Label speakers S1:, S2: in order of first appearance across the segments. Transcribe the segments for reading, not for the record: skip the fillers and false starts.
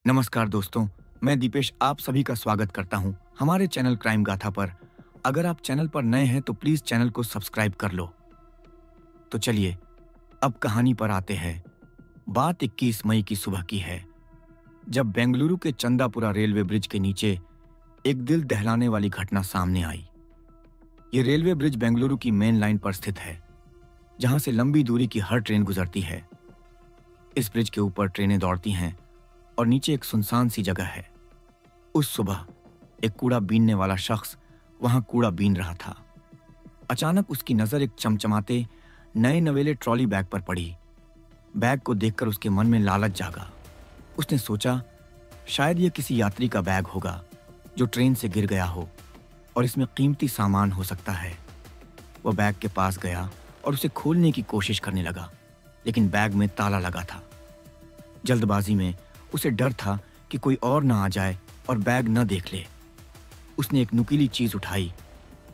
S1: नमस्कार दोस्तों, मैं दीपेश आप सभी का स्वागत करता हूं हमारे चैनल क्राइम गाथा पर। अगर आप चैनल पर नए हैं तो प्लीज चैनल को सब्सक्राइब कर लो। तो चलिए अब कहानी पर आते हैं। बात 21 मई की सुबह की है, जब बेंगलुरु के चंदापुरा रेलवे ब्रिज के नीचे एक दिल दहलाने वाली घटना सामने आई। ये रेलवे ब्रिज बेंगलुरु की मेन लाइन पर स्थित है, जहां से लंबी दूरी की हर ट्रेन गुजरती है। इस ब्रिज के ऊपर ट्रेनें दौड़ती हैं और नीचे एक सुनसान सी जगह है। उस सुबह एक कूड़ा बीनने वाला शख्स वहां कूड़ा बीन रहा था। अचानक उसकी नजर एक चमचमाते नए नवेले ट्रॉली बैग पर पड़ी। बैग को देखकर उसके मन में लालच जागा। उसने सोचा, शायद यह किसी यात्री का बैग होगा जो ट्रेन से गिर गया हो और इसमें कीमती सामान हो सकता है। वह बैग के पास गया और उसे खोलने की कोशिश करने लगा, लेकिन बैग में ताला लगा था। जल्दबाजी में उसे डर था कि कोई और ना आ जाए और बैग न देख ले। उसने एक नुकीली चीज उठाई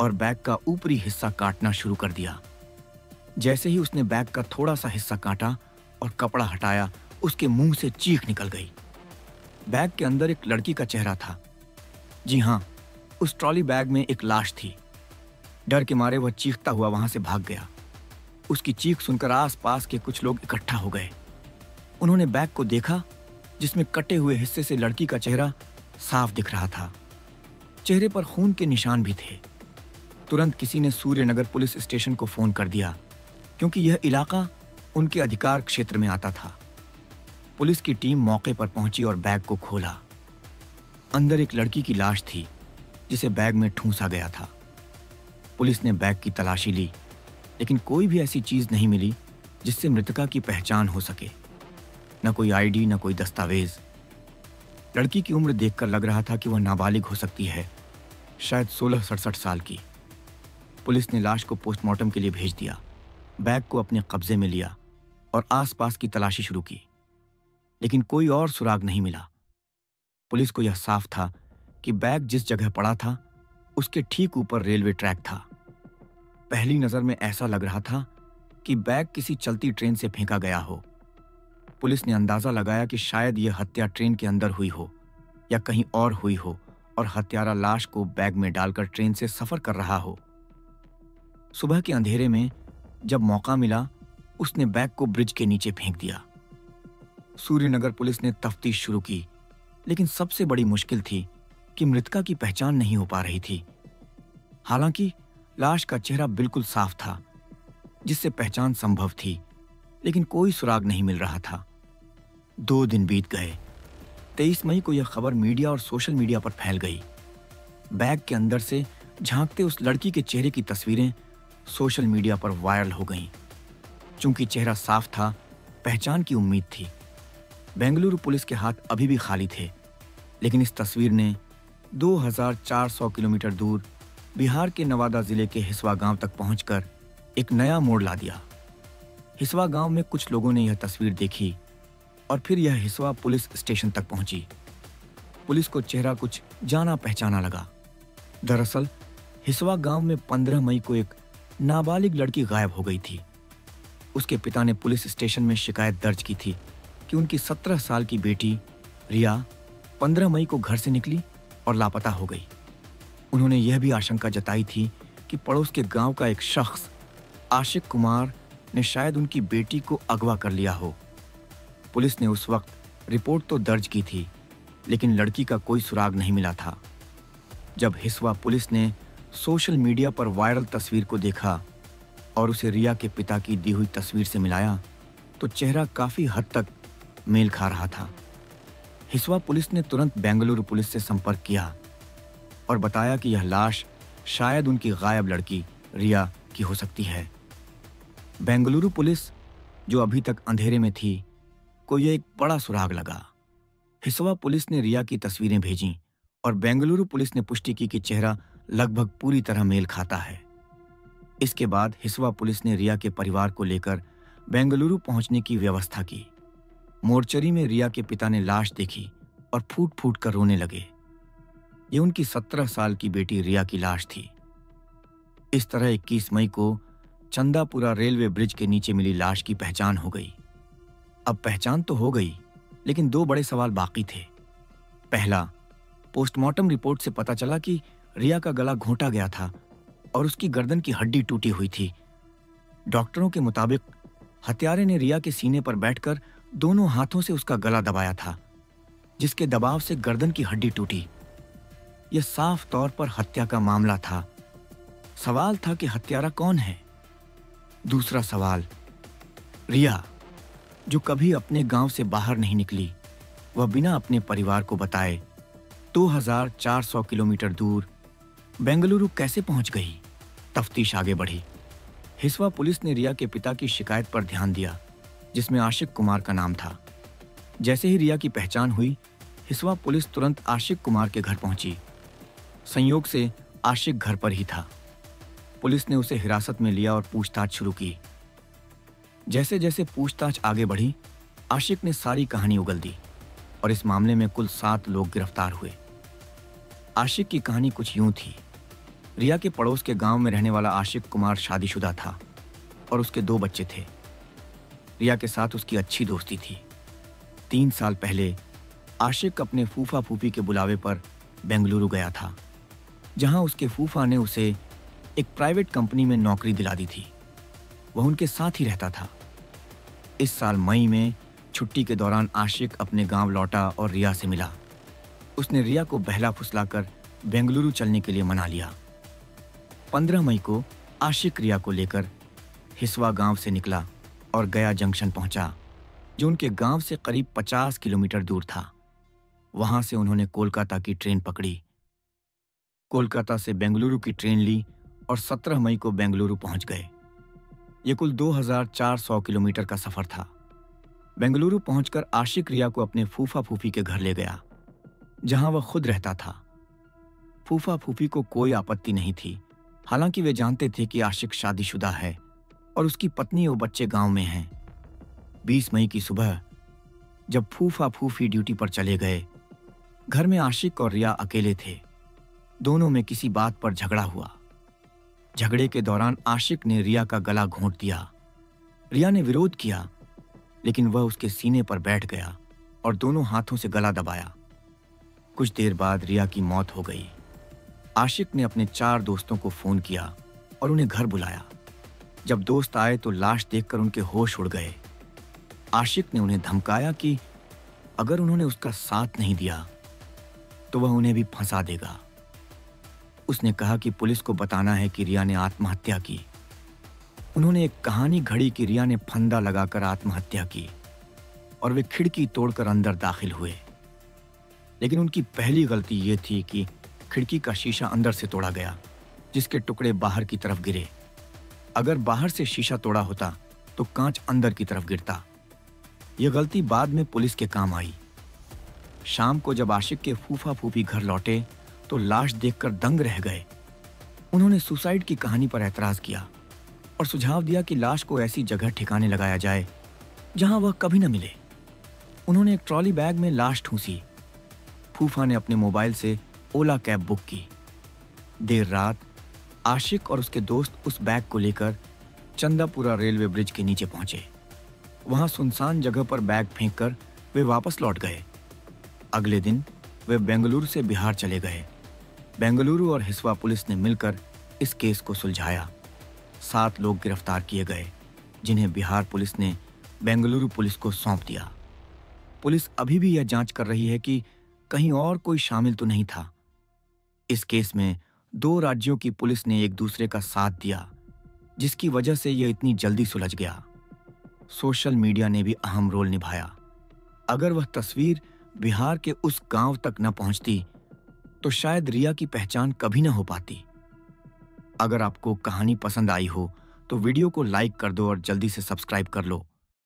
S1: और बैग का ऊपरी हिस्सा काटना शुरू कर दिया। जैसे ही उसने बैग का थोड़ा सा हिस्सा काटा और कपड़ा हटाया, उसके मुंह से चीख निकल गई। बैग के अंदर एक लड़की का चेहरा था। जी हाँ, उस ट्रॉली बैग में एक लाश थी। डर के मारे वह चीखता हुआ वहां से भाग गया। उसकी चीख सुनकर आसपास के कुछ लोग इकट्ठा हो गए। उन्होंने बैग को देखा, जिसमें कटे हुए हिस्से से लड़की का चेहरा साफ दिख रहा था। चेहरे पर खून के निशान भी थे। तुरंत किसी ने सूर्यनगर पुलिस स्टेशन को फोन कर दिया, क्योंकि यह इलाका उनके अधिकार क्षेत्र में आता था। पुलिस की टीम मौके पर पहुंची और बैग को खोला। अंदर एक लड़की की लाश थी, जिसे बैग में ठूंसा गया था। पुलिस ने बैग की तलाशी ली, लेकिन कोई भी ऐसी चीज नहीं मिली जिससे मृतका की पहचान हो सके। न कोई आईडी, न कोई दस्तावेज। लड़की की उम्र देखकर लग रहा था कि वह नाबालिग हो सकती है, शायद 16-67 साल की। पुलिस ने लाश को पोस्टमार्टम के लिए भेज दिया, बैग को अपने कब्जे में लिया और आसपास की तलाशी शुरू की, लेकिन कोई और सुराग नहीं मिला। पुलिस को यह साफ था कि बैग जिस जगह पड़ा था उसके ठीक ऊपर रेलवे ट्रैक था। पहली नजर में ऐसा लग रहा था कि बैग किसी चलती ट्रेन से फेंका गया हो। पुलिस ने अंदाजा लगाया कि शायद यह हत्या ट्रेन के अंदर हुई हो या कहीं और हुई हो और हत्यारा लाश को बैग में डालकर ट्रेन से सफर कर रहा हो। सुबह के अंधेरे में जब मौका मिला, उसने बैग को ब्रिज के नीचे फेंक दिया। सूर्यनगर पुलिस ने तफ्तीश शुरू की, लेकिन सबसे बड़ी मुश्किल थी कि मृतका की पहचान नहीं हो पा रही थी। हालांकि लाश का चेहरा बिल्कुल साफ था, जिससे पहचान संभव थी, लेकिन कोई सुराग नहीं मिल रहा था। 2 दिन बीत गए। 23 मई को यह खबर मीडिया और सोशल मीडिया पर फैल गई। बैग के अंदर से झांकते उस लड़की के चेहरे की तस्वीरें सोशल मीडिया पर वायरल हो गईं। चूंकि चेहरा साफ था, पहचान की उम्मीद थी। बेंगलुरु पुलिस के हाथ अभी भी खाली थे, लेकिन इस तस्वीर ने 2400 किलोमीटर दूर बिहार के नवादा जिले के हिसवा गांव तक पहुंचकर एक नया मोड़ ला दिया। हिसवा गांव में कुछ लोगों ने यह तस्वीर देखी और फिर यह हिसवा पुलिस स्टेशन तक पहुंची। पुलिस को चेहरा कुछ जाना पहचाना लगा। दरअसल हिसवा गांव में 15 मई को एक नाबालिग लड़की गायब हो गई थी। उसके पिता ने पुलिस स्टेशन में शिकायत दर्ज की थी कि उनकी 17 साल की बेटी रिया 15 मई को घर से निकली और लापता हो गई। उन्होंने यह भी आशंका जताई थी कि पड़ोस के गांव का एक शख्स आशिक कुमार ने शायद उनकी बेटी को अगवा कर लिया हो। पुलिस ने उस वक्त रिपोर्ट तो दर्ज की थी, लेकिन लड़की का कोई सुराग नहीं मिला था। जब हिसवा पुलिस ने सोशल मीडिया पर वायरल तस्वीर को देखा और उसे रिया के पिता की दी हुई तस्वीर से मिलाया, तो चेहरा काफी हद तक मेल खा रहा था। हिसवा पुलिस ने तुरंत बेंगलुरु पुलिस से संपर्क किया और बताया कि यह लाश शायद उनकी गायब लड़की रिया की हो सकती है। बेंगलुरु पुलिस, जो अभी तक अंधेरे में थी, को यह एक बड़ा सुराग लगा। हिसवा पुलिस ने रिया की तस्वीरें भेजीं और बेंगलुरु पुलिस ने पुष्टि की कि चेहरा लगभग पूरी तरह मेल खाता है। इसके बाद हिसवा पुलिस ने रिया के परिवार को लेकर बेंगलुरु पहुंचने की व्यवस्था की। मोर्चरी में रिया के पिता ने लाश देखी और फूट फूट कर रोने लगे। ये उनकी 17 साल की बेटी रिया की लाश थी। इस तरह 21 मई को चंदापुरा रेलवे ब्रिज के नीचे मिली लाश की पहचान हो गई। अब पहचान तो हो गई, लेकिन 2 बड़े सवाल बाकी थे। पहला, पोस्टमार्टम रिपोर्ट से पता चला कि रिया का गला घोंटा गया था और उसकी गर्दन की हड्डी टूटी हुई थी। डॉक्टरों के मुताबिक हत्यारे ने रिया के सीने पर बैठकर दोनों हाथों से उसका गला दबाया था, जिसके दबाव से गर्दन की हड्डी टूटी। यह साफ तौर पर हत्या का मामला था। सवाल था कि हत्यारा कौन है। दूसरा सवाल, रिया, जो कभी अपने गांव से बाहर नहीं निकली, वह बिना अपने परिवार को बताए 2400 किलोमीटर दूर बेंगलुरु कैसे पहुंच गई? तफ्तीश आगे बढ़ी। हिस्वा पुलिस ने रिया के पिता की शिकायत पर ध्यान दिया, जिसमें आशिक कुमार का नाम था। जैसे ही रिया की पहचान हुई, हिस्वा पुलिस तुरंत आशिक कुमार के घर पहुंची। संयोग से आशिक घर पर ही था। पुलिस ने उसे हिरासत में लिया और पूछताछ शुरू की। जैसे जैसे पूछताछ आगे बढ़ी, आशिक ने सारी कहानी उगल दी और इस मामले में कुल 7 लोग गिरफ्तार हुए। आशिक की कहानी कुछ यूं थी। रिया के पड़ोस के गांव में रहने वाला आशिक कुमार शादीशुदा था और उसके 2 बच्चे थे। रिया के साथ उसकी अच्छी दोस्ती थी। 3 साल पहले आशिक अपने फूफा फूफी के बुलावे पर बेंगलुरु गया था, जहां उसके फूफा ने उसे एक प्राइवेट कंपनी में नौकरी दिला दी थी। वह उनके साथ ही रहता था। इस साल मई में छुट्टी के दौरान आशिक अपने गांव लौटा और रिया से मिला। उसने रिया को बहला फुसलाकर बेंगलुरु चलने के लिए मना लिया। 15 मई को आशिक रिया को लेकर हिस्वा गांव से निकला और गया जंक्शन पहुंचा, जो उनके गांव से करीब 50 किलोमीटर दूर था। वहां से उन्होंने कोलकाता की ट्रेन पकड़ी। कोलकाता से बेंगलुरु की ट्रेन ली और 17 मई को बेंगलुरु पहुंच गए। यह कुल 2400 किलोमीटर का सफर था। बेंगलुरु पहुंचकर आशिक रिया को अपने फूफा फूफी के घर ले गया, जहां वह खुद रहता था। फूफा फूफी को कोई आपत्ति नहीं थी, हालांकि वे जानते थे कि आशिक शादीशुदा है और उसकी पत्नी और बच्चे गांव में हैं। 20 मई की सुबह जब फूफा फूफी ड्यूटी पर चले गए, घर में आशिक और रिया अकेले थे। दोनों में किसी बात पर झगड़ा हुआ। झगड़े के दौरान आशिक ने रिया का गला घोंट दिया। रिया ने विरोध किया, लेकिन वह उसके सीने पर बैठ गया और दोनों हाथों से गला दबाया। कुछ देर बाद रिया की मौत हो गई। आशिक ने अपने 4 दोस्तों को फोन किया और उन्हें घर बुलाया। जब दोस्त आए तो लाश देखकर उनके होश उड़ गए। आशिक ने उन्हें धमकाया कि अगर उन्होंने उसका साथ नहीं दिया तो वह उन्हें भी फंसा देगा। उसने कहा कि पुलिस को बताना है कि रिया ने आत्महत्या की। उन्होंने एक कहानी घड़ी कि रिया ने फंदा लगाकर आत्महत्या की और वे खिड़की तोड़कर अंदर दाखिल हुए। लेकिन उनकी पहली गलती ये थी कि खिड़की का शीशा अंदर से तोड़ा गया, जिसके टुकड़े बाहर की तरफ गिरे। अगर बाहर से शीशा तोड़ा होता तो कांच अंदर की तरफ गिरता। यह गलती बाद में पुलिस के काम आई। शाम को जब आशिक के फूफा फूफी घर लौटे तो लाश देखकर दंग रह गए। उन्होंने सुसाइड की कहानी पर एतराज किया और सुझाव दिया कि लाश को ऐसी जगह ठिकाने लगाया जाए जहां वह कभी न मिले। उन्होंने एक ट्रॉली बैग में लाश ठूंसी। फूफा ने अपने मोबाइल से ओला कैब बुक की। देर रात आशिक और उसके दोस्त उस बैग को लेकर चंदापुरा रेलवे ब्रिज के नीचे पहुंचे। वहां सुनसान जगह पर बैग फेंककर वे वापस लौट गए। अगले दिन वे बेंगलुरु से बिहार चले गए। बेंगलुरु और हिस्वा पुलिस ने मिलकर इस केस को सुलझाया। 7 लोग गिरफ्तार किए गए, जिन्हें बिहार पुलिस ने बेंगलुरु पुलिस को सौंप दिया। पुलिस अभी भी यह जांच कर रही है कि कहीं और कोई शामिल तो नहीं था। इस केस में 2 राज्यों की पुलिस ने एक दूसरे का साथ दिया, जिसकी वजह से यह इतनी जल्दी सुलझ गया। सोशल मीडिया ने भी अहम रोल निभाया। अगर वह तस्वीर बिहार के उस गांव तक न पहुंचती तो शायद रिया की पहचान कभी न हो पाती। अगर आपको कहानी पसंद आई हो तो वीडियो को लाइक कर दो और जल्दी से सब्सक्राइब कर लो।